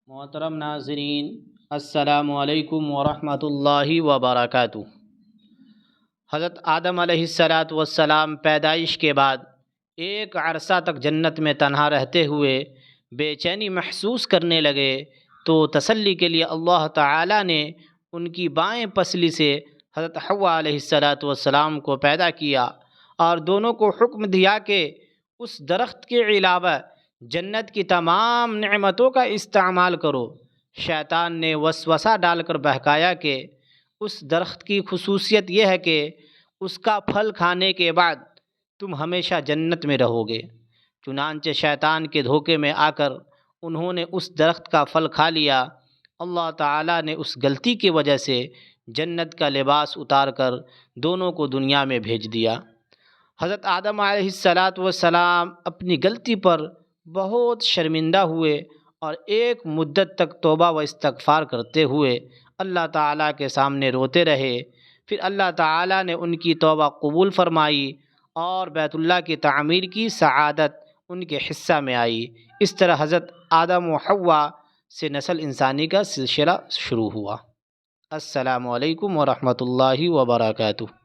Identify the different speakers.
Speaker 1: محترم ناظرین، السلام علیکم ورحمۃ اللہ وبرکاتہ۔ حضرت آدم علیہ السلام پیدائش کے بعد ایک عرصہ تک جنت میں تنہا رہتے ہوئے بے چینی محسوس کرنے لگے تو تسلی کے لیے اللہ تعالی نے ان کی بائیں پسلی سے حضرت حوا علیہ السلام کو پیدا کیا اور دونوں کو حکم دیا کہ اس درخت کے علاوہ جنت کی تمام نعمتوں کا استعمال کرو۔ شیطان نے وسوسہ ڈال کر بہکایا کہ اس درخت کی خصوصیت یہ ہے کہ اس کا پھل کھانے کے بعد تم ہمیشہ جنت میں رہو گے۔ چنانچہ شیطان کے دھوکے میں آ کر انہوں نے اس درخت کا پھل کھا لیا۔ اللہ تعالیٰ نے اس غلطی کی وجہ سے جنت کا لباس اتار کر دونوں کو دنیا میں بھیج دیا۔ حضرت آدم علیہ السلام اپنی غلطی پر بہت شرمندہ ہوئے اور ایک مدت تک توبہ و استغفار کرتے ہوئے اللہ تعالیٰ کے سامنے روتے رہے۔ پھر اللہ تعالیٰ نے ان کی توبہ قبول فرمائی اور بیت اللہ کی تعمیر کی سعادت ان کے حصہ میں آئی۔ اس طرح حضرت آدم و حوا سے نسل انسانی کا سلسلہ شروع ہوا۔ السلام علیکم ورحمۃ اللہ وبرکاتہ۔